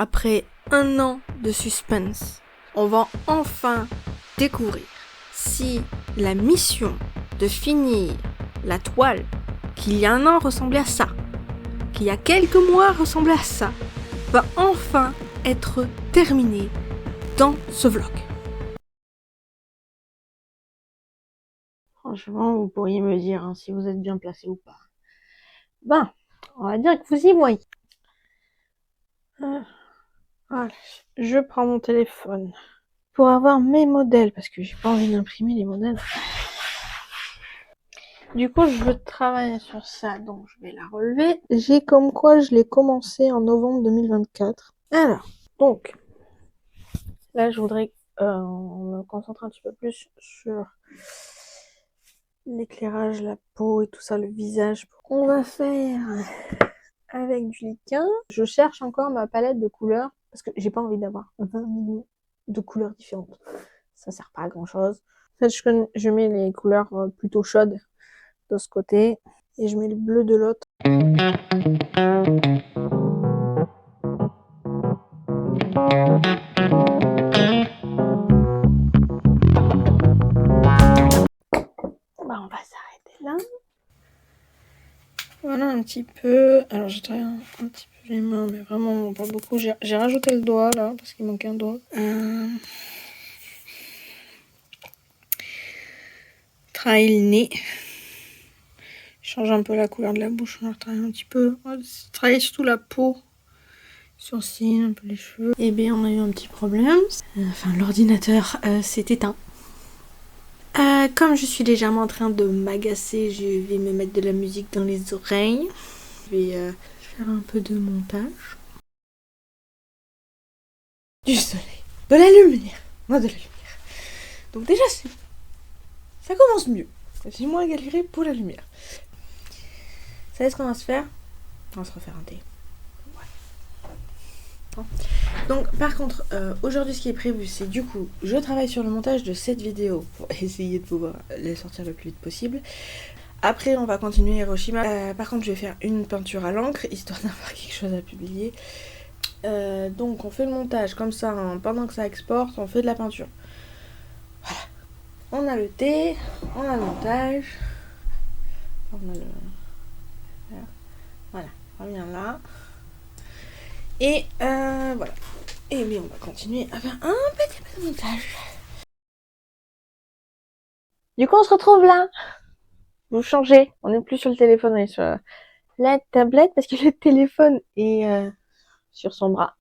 Après un an de suspense, on va enfin découvrir si la mission de finir la toile, qui il y a un an ressemblait à ça, qu'il y a quelques mois ressemblait à ça, va enfin être terminée dans ce vlog. Franchement, vous pourriez me dire si vous êtes bien placé ou pas. Ben, on va dire que vous y voyez. Voilà, je prends mon téléphone pour avoir mes modèles, parce que j'ai pas envie d'imprimer les modèles. Du coup, je veux travailler sur ça, donc je vais la relever. J'ai comme quoi je l'ai commencé en novembre 2024. Alors, donc, là, je voudrais me concentrer un petit peu plus sur l'éclairage, la peau et tout ça, le visage. On va faire avec du liquin. Je cherche encore ma palette de couleurs, parce que j'ai pas envie d'avoir 20 millions de couleurs différentes. Ça sert pas à grand chose. En fait, je mets les couleurs plutôt chaudes de ce côté et je mets le bleu de l'autre. Bah, on va s'arrêter là. Voilà un petit peu. Alors j'ai travaillé un petit peu les mains, mais vraiment pas beaucoup. J'ai rajouté le doigt là parce qu'il manquait un doigt. Travailler le nez. Change un peu la couleur de la bouche. On va travailler un petit peu. On va travailler surtout la peau. Sourcils, un peu les cheveux. Eh bien, on a eu un petit problème. Enfin, l'ordinateur s'est éteint. Comme je suis légèrement en train de m'agacer, je vais me mettre de la musique dans les oreilles. Je vais faire un peu de montage. Du soleil, de la lumière, de la lumière. Donc déjà, ça commence mieux. J'ai moins galéré pour la lumière. Vous savez ce qu'on va se faire? On va se refaire un thé. Ouais. Donc par contre, aujourd'hui ce qui est prévu, c'est du coup, je travaille sur le montage de cette vidéo pour essayer de pouvoir les sortir le plus vite possible. Après, on va continuer Hiroshima. Par contre, je vais faire une peinture à l'encre, histoire d'avoir quelque chose à publier. Donc on fait le montage comme ça, hein, pendant que ça exporte, on fait de la peinture. Voilà. On a le thé, on a le montage. On a le... Voilà, on revient là. Et voilà. Et oui, on va continuer à faire un petit peu de montage. Du coup, on se retrouve là. Vous changez. On n'est plus sur le téléphone, on est sur la tablette parce que le téléphone est sur son bras.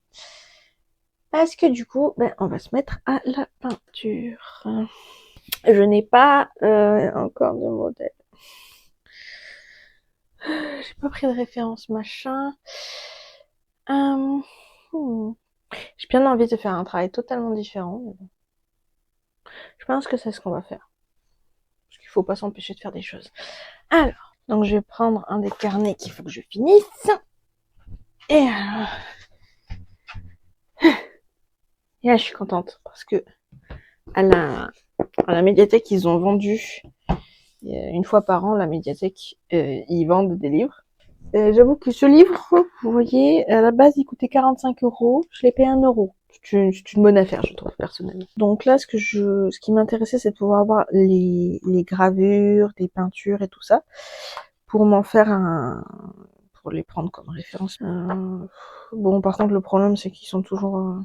Parce que du coup, on va se mettre à la peinture. Je n'ai pas encore de modèle. J'ai pas pris de référence machin. J'ai bien envie de faire un travail totalement différent. Mais bon. Je pense que c'est ce qu'on va faire. Parce qu'il faut pas s'empêcher de faire des choses. Alors, donc je vais prendre un des carnets qu'il faut que je finisse. Et alors... Et là, je suis contente parce que à la médiathèque, ils ont vendu une fois par an, la médiathèque, ils vendent des livres. J'avoue que ce livre, vous voyez, à la base, il coûtait 45 €. Je l'ai payé 1 €. C'est une bonne affaire, je trouve, personnellement. Donc là, ce qui m'intéressait, c'est de pouvoir avoir les gravures, les peintures et tout ça, pour m'en faire pour les prendre comme référence. Bon, par contre, le problème, c'est qu'ils sont toujours...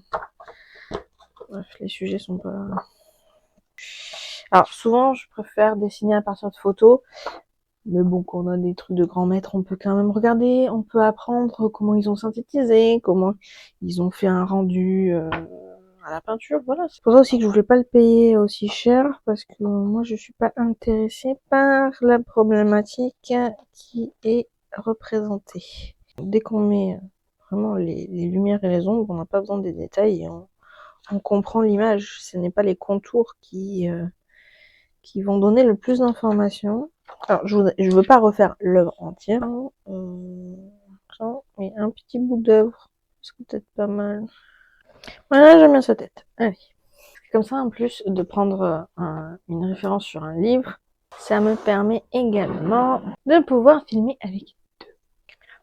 Bref, les sujets sont pas... Alors, souvent, je préfère dessiner à partir de photos. Mais bon, quand on a des trucs de grands maîtres, on peut quand même regarder, on peut apprendre comment ils ont synthétisé, comment ils ont fait un rendu à la peinture, voilà. C'est pour ça aussi que je voulais pas le payer aussi cher, parce que moi je suis pas intéressée par la problématique qui est représentée. Dès qu'on met vraiment les lumières et les ombres, on n'a pas besoin des détails et on comprend l'image. Ce n'est pas les contours qui vont donner le plus d'informations. Alors, je veux pas refaire l'œuvre entière, hein. Mais un petit bout d'œuvre, c'est peut-être pas mal. Voilà, j'aime bien sa tête. Allez. Comme ça, en plus de prendre une référence sur un livre, ça me permet également de pouvoir filmer avec deux caméras.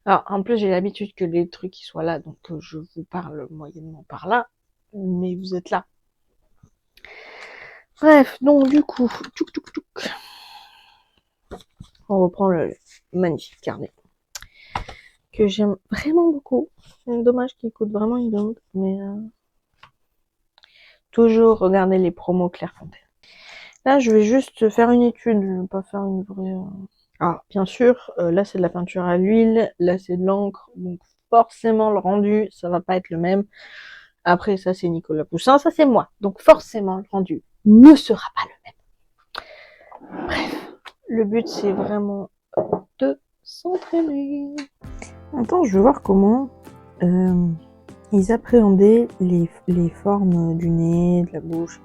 Alors, en plus, j'ai l'habitude que les trucs ils soient là, donc je vous parle moyennement par là, mais vous êtes là. Bref, donc du coup, on reprend le magnifique carnet que j'aime vraiment beaucoup. C'est dommage qu'il coûte vraiment une blinde, mais toujours regarder les promos Clairefontaine. Là, je vais juste faire une étude, je vais pas faire une vraie... Ah, bien sûr, là c'est de la peinture à l'huile, là c'est de l'encre, donc forcément le rendu, ça va pas être le même. Après, ça c'est Nicolas Poussin, ça c'est moi, donc forcément le rendu ne sera pas le même. Bref, le but c'est vraiment de s'entraîner. Attends, je veux voir comment ils appréhendaient les formes du nez, de la bouche,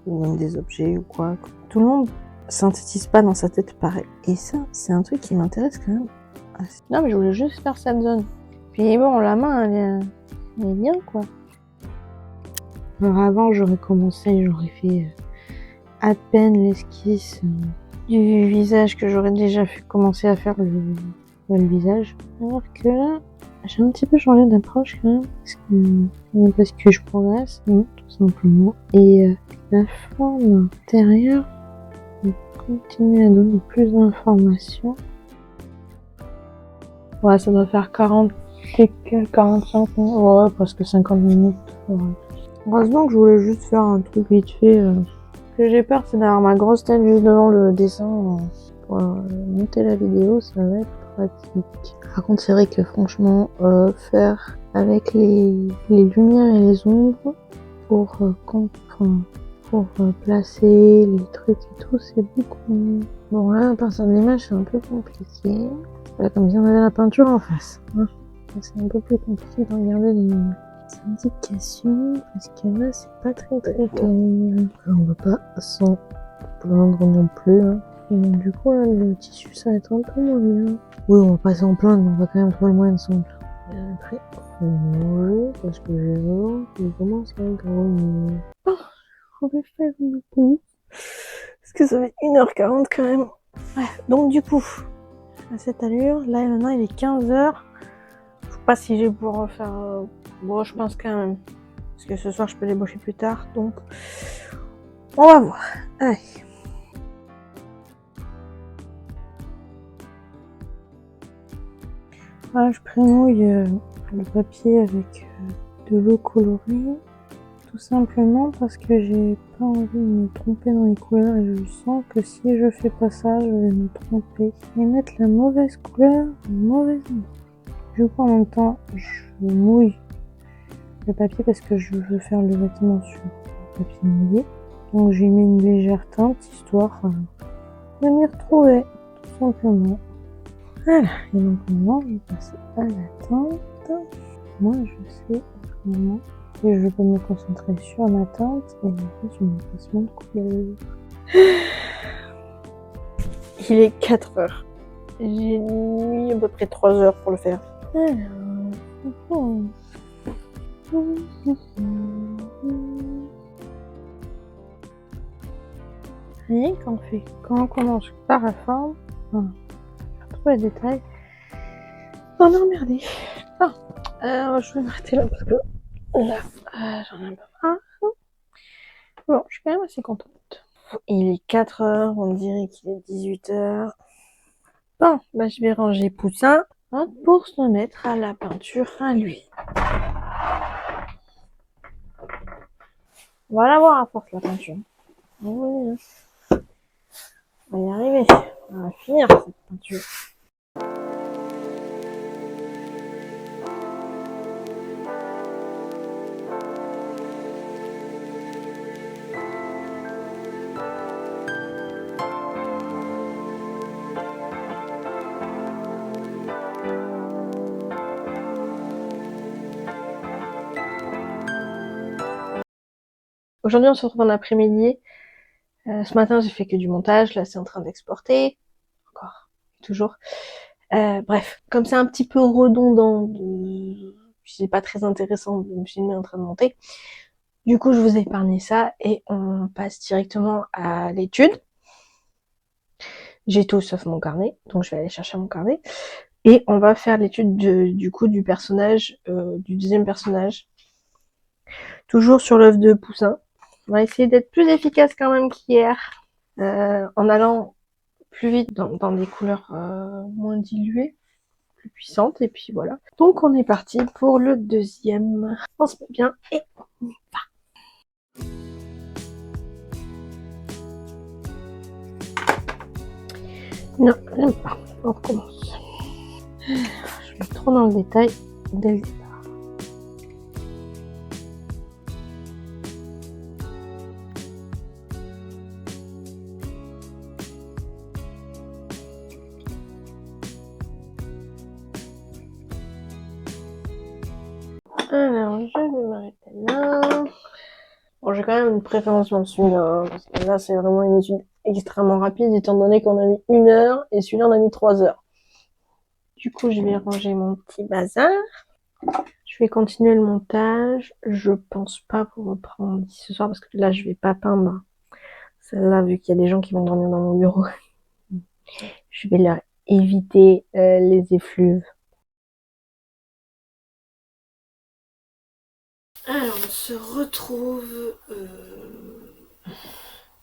ou même des objets ou quoi. Tout le monde synthétise pas dans sa tête pareil. Et ça, c'est un truc qui m'intéresse quand même. Non, mais je voulais juste faire cette zone. Puis bon, la main, elle est bien, quoi. Alors avant, j'aurais commencé, j'aurais fait à peine l'esquisse du visage que j'aurais déjà commencé à faire le visage. Alors que là, j'ai un petit peu changé d'approche quand même, parce que je progresse, tout simplement. Et la forme intérieure, on continue à donner plus d'informations. Ouais, ça doit faire 40 et 45 minutes, ouais, presque 50 minutes. Ouais. Heureusement que je voulais juste faire un truc vite fait. Ce que j'ai peur, c'est d'avoir ma grosse tête juste devant le dessin. Pour monter la vidéo, ça va être pratique. Par contre, c'est vrai que franchement, faire avec les lumières et les ombres pour placer les trucs et tout, c'est beaucoup mieux. Bon là, à partir de l'image, c'est un peu compliqué. Là, comme si on avait la peinture en face. Hein. C'est un peu plus compliqué de regarder les indications parce que là, c'est pas très clair. On va pas s'en plaindre non plus. Hein. Et donc, du coup, là, le tissu, ça va être un peu moins bien. Oui, on va pas s'en plaindre, mais on va quand même trouver le moyen de s'en plaindre. Et après, on va manger parce que j'ai vraiment qui commence à grogner. Oh, on va faire une pause. Parce que ça fait 1h40 quand même. Bref, donc du coup, à cette allure, là maintenant il est 15h. Je sais pas si je vais pouvoir refaire. Bon, je pense quand même. Parce que ce soir je peux débaucher plus tard. Donc, on va voir. Allez. Voilà, je prémouille le papier avec de l'eau colorée. Tout simplement parce que j'ai pas envie de me tromper dans les couleurs et je sens que si je fais pas ça, je vais me tromper et mettre la mauvaise couleur au mauvais endroit. Du coup, en même temps, je mouille le papier parce que je veux faire le vêtement sur le papier mouillé. Donc j'ai mis une légère teinte histoire de m'y retrouver, tout simplement. Voilà, et donc maintenant je vais passer à la teinte. Moi je sais vraiment et je peux me concentrer sur ma teinte et sur mon placement de couleur. Il est 4h. J'ai mis à peu près 3h pour le faire. Alors, et quand on commence par la forme, je retrouve les détails. On est emmerdé. Je vais m'arrêter là parce que là, j'en ai un peu marre. Bon, je suis quand même assez contente. Il est 4h, on dirait qu'il est 18h. Bon, bah je vais ranger Poussin pour se mettre à la peinture à l'huile. On va la voir à force la peinture. Oui, on va y arriver. On va finir cette peinture. Aujourd'hui, on se retrouve en après-midi. Ce matin, j'ai fait que du montage. Là, c'est en train d'exporter. Encore. Toujours. Bref. Comme c'est un petit peu redondant, c'est pas très intéressant de me filmer en train de monter. Du coup, je vous ai épargné ça et on passe directement à l'étude. J'ai tout sauf mon carnet, donc je vais aller chercher mon carnet. Et on va faire l'étude du coup du personnage, du deuxième personnage. Toujours sur l'œuf de Poussin. On va essayer d'être plus efficace quand même qu'hier, en allant plus vite dans des couleurs moins diluées, plus puissantes. Et puis voilà. Donc on est parti pour le deuxième. On se met bien et on y va. Non, j'aime pas. On recommence. Je vais trop dans le détail dès le départ. Alors, je vais m'arrêter là. Bon, j'ai quand même une préférence sur celui-là, hein, parce que là, c'est vraiment une étude extrêmement rapide, étant donné qu'on a mis 1 heure, et celui-là, on a mis 3 heures. Du coup, je vais ranger mon petit bazar. Je vais continuer le montage. Je pense pas pour reprendre ce soir, parce que là, je vais pas peindre celle-là, vu qu'il y a des gens qui vont dormir dans mon bureau. Je vais leur éviter les effluves. Alors, on se retrouve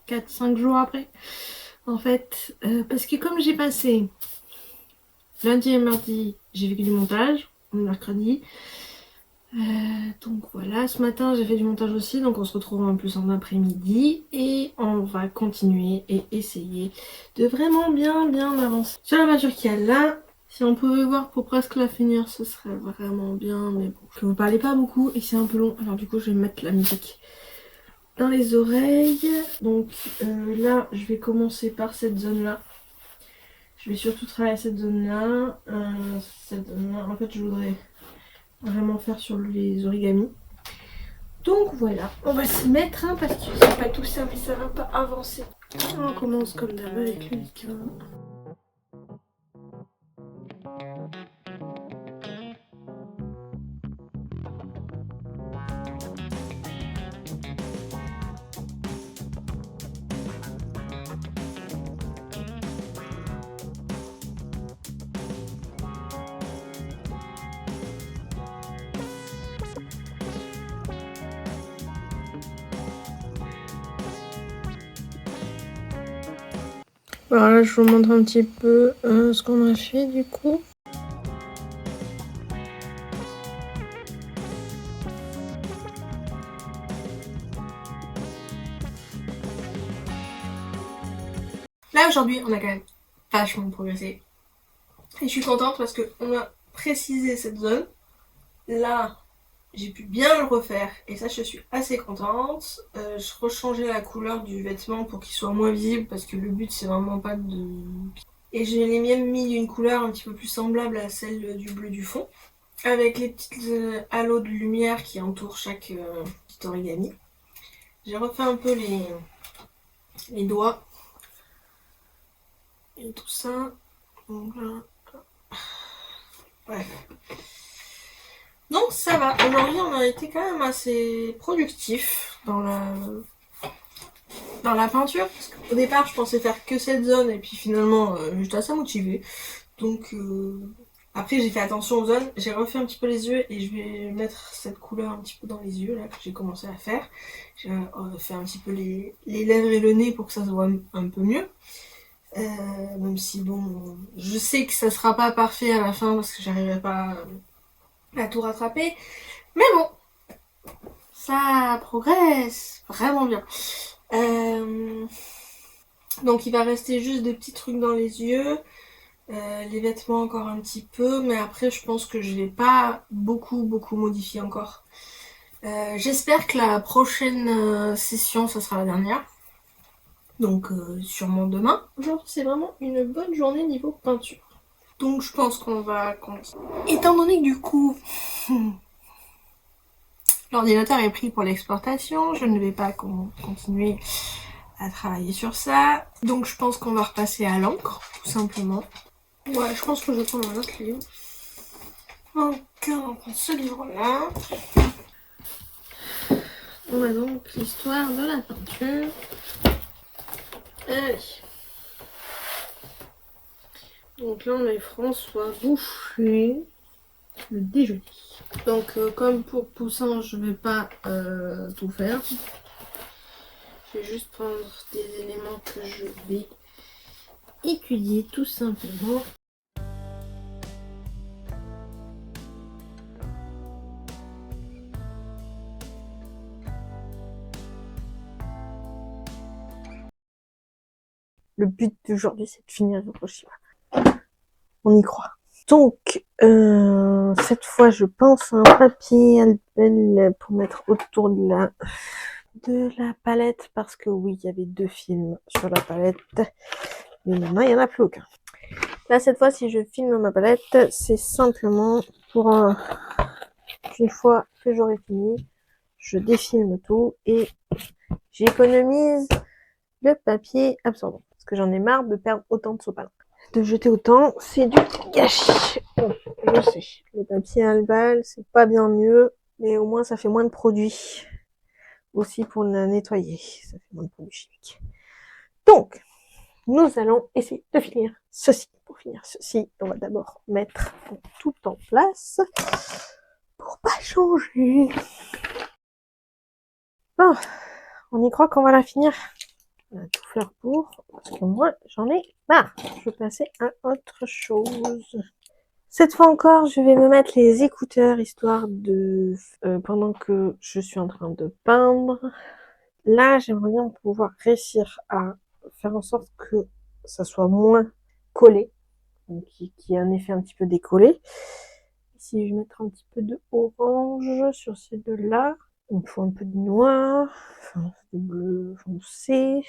4-5 jours après. En fait, parce que comme j'ai passé lundi et mardi, j'ai fait du montage, mercredi. Donc voilà, ce matin j'ai fait du montage aussi, donc on se retrouve en plus en après-midi et on va continuer et essayer de vraiment bien avancer. Sur la peinture qu'il y a là, si on pouvait voir pour presque la finir, ce serait vraiment bien, mais bon, je ne vous parlais pas beaucoup et c'est un peu long, alors du coup je vais mettre la musique dans les oreilles. Donc là, je vais commencer par cette zone-là. Je vais surtout travailler cette zone-là. En fait, je voudrais vraiment faire sur les origamis. Donc voilà, on va s'y mettre hein, parce que c'est pas tout ça, mais ça va pas avancer. On commence comme d'hab avec le liquin. Voilà, je vous montre un petit peu ce qu'on a fait du coup. Là aujourd'hui, on a quand même vachement progressé. Et je suis contente parce qu'on a précisé cette zone. Là, j'ai pu bien le refaire et ça je suis assez contente. Je rechangeais la couleur du vêtement pour qu'il soit moins visible parce que le but c'est vraiment pas de... Et je l'ai même mis d'une couleur un petit peu plus semblable à celle du bleu du fond. Avec les petites halos de lumière qui entourent chaque petit origami. J'ai refait un peu les doigts et tout ça. Donc là... Bref. Donc ça va. Aujourd'hui on a été quand même assez productif dans la peinture. Parce qu'au départ je pensais faire que cette zone et puis finalement j'étais assez motivée. Donc après j'ai fait attention aux zones. J'ai refait un petit peu les yeux et je vais mettre cette couleur un petit peu dans les yeux là que j'ai commencé à faire. J'ai fait un petit peu les lèvres et le nez pour que ça se voit un peu mieux. Même si bon, je sais que ça sera pas parfait à la fin parce que j'arriverai pas à tout rattraper. Mais bon, ça progresse vraiment bien. Donc il va rester juste des petits trucs dans les yeux. Les vêtements encore un petit peu. Mais après je pense que je vais pas beaucoup modifier encore. J'espère que la prochaine session, ça sera la dernière. Donc sûrement demain. Genre c'est vraiment une bonne journée niveau peinture. Donc je pense qu'on va continuer. Étant donné que du coup... l'ordinateur est pris pour l'exportation, je ne vais pas continuer à travailler sur ça. Donc je pense qu'on va repasser à l'encre, tout simplement. Ouais, je pense que je vais prendre un autre livre. Donc on prend ce livre-là. On a donc l'histoire de la peinture. Allez. Donc là, on est François bouffé le déjeuner. Donc, comme pour Poussin, je vais pas tout faire. Je vais juste prendre des éléments que je vais étudier tout simplement. Le but d'aujourd'hui, c'est de finir Hiroshima. On y croit. Donc, cette fois, je pense à un papier albel pour mettre autour de la palette, parce que oui, il y avait 2 films sur la palette, mais maintenant, il n'y en a plus aucun. Là, cette fois, si je filme ma palette, c'est simplement pour une fois que j'aurai fini, je défilme tout et j'économise le papier absorbant. Parce que j'en ai marre de perdre autant de sopalin. De jeter autant, c'est du gâchis. Bon, je sais, le papier albal, c'est pas bien mieux, mais au moins ça fait moins de produits. Aussi pour le nettoyer, ça fait moins de produits chimiques. Donc, nous allons essayer de finir ceci. Pour finir ceci, on va d'abord mettre tout en place pour pas changer. Bon, on y croit qu'on va la finir. On va tout faire pour, parce que moi, j'en ai marre. Je vais passer à autre chose. Cette fois encore, je vais me mettre les écouteurs, histoire de... pendant que je suis en train de peindre. Là, j'aimerais bien pouvoir réussir à faire en sorte que ça soit moins collé, donc qu'il y ait un effet un petit peu décollé. Ici, je vais mettre un petit peu de orange sur ces deux-là. Il me faut un peu de noir, enfin, de bleu foncé.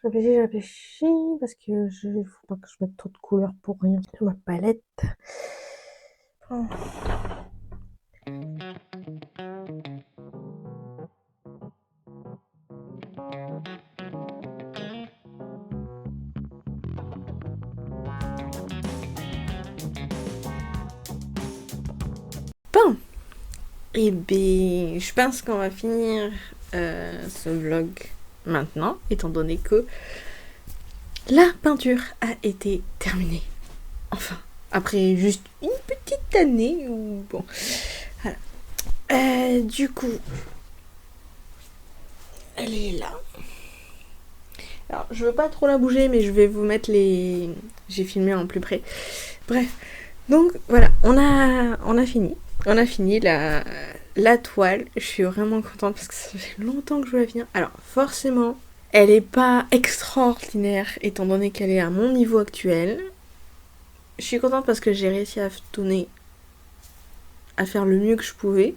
Je réfléchis, parce que faut pas que je mette trop de couleurs pour rien sur ma palette. Oh. Bon, et bien, je pense qu'on va finir ce vlog maintenant, étant donné que la peinture a été terminée. Enfin, après juste une petite année ou bon. Voilà. Du coup, elle est là. Alors, je veux pas trop la bouger, mais je vais vous mettre les... J'ai filmé en plus près. Bref, donc voilà, on a fini. On a fini la toile. Je suis vraiment contente parce que ça fait longtemps que je voulais la finir. Alors, forcément, elle est pas extraordinaire, étant donné qu'elle est à mon niveau actuel. Je suis contente parce que j'ai réussi à tourner, à faire le mieux que je pouvais.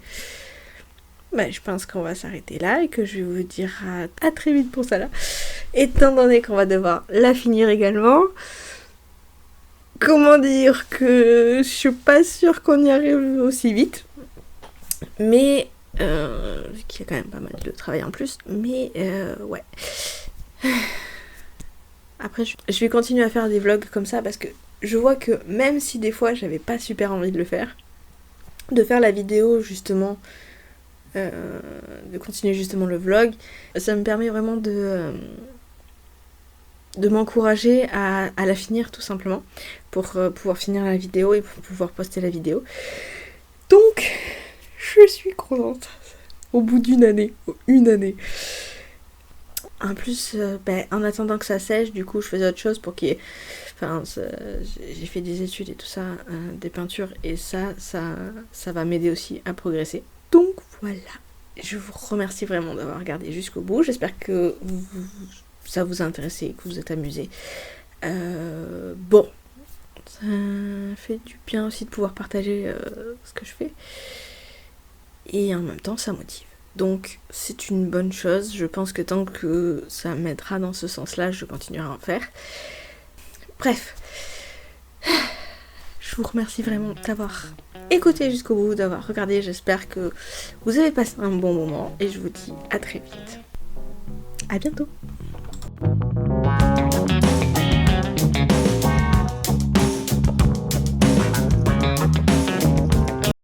Bah, je pense qu'on va s'arrêter là et que je vais vous dire à très vite pour ça là. Étant donné qu'on va devoir la finir également. Comment dire que je suis pas sûre qu'on y arrive aussi vite. Mais qu'il y a quand même pas mal de travail en plus. Mais ouais. Après, je vais continuer à faire des vlogs comme ça parce que je vois que même si des fois j'avais pas super envie de le faire, de faire la vidéo justement, de continuer justement le vlog, ça me permet vraiment de m'encourager à la finir tout simplement, pour pouvoir finir la vidéo et pour pouvoir poster la vidéo. Donc, je suis contente. Au bout d'une année. En plus, en attendant que ça sèche, du coup, je faisais autre chose pour qu'il y ait... Enfin, j'ai fait des études et tout ça, des peintures, et ça va m'aider aussi à progresser. Donc, voilà. Je vous remercie vraiment d'avoir regardé jusqu'au bout. J'espère que ça vous a intéressé, que vous êtes amusés. Bon, ça fait du bien aussi de pouvoir partager ce que je fais. Et en même temps, ça motive. Donc, c'est une bonne chose. Je pense que tant que ça m'aidera dans ce sens-là, je continuerai à en faire. Bref. Je vous remercie vraiment d'avoir écouté jusqu'au bout, d'avoir regardé. J'espère que vous avez passé un bon moment. Et je vous dis à très vite. À bientôt.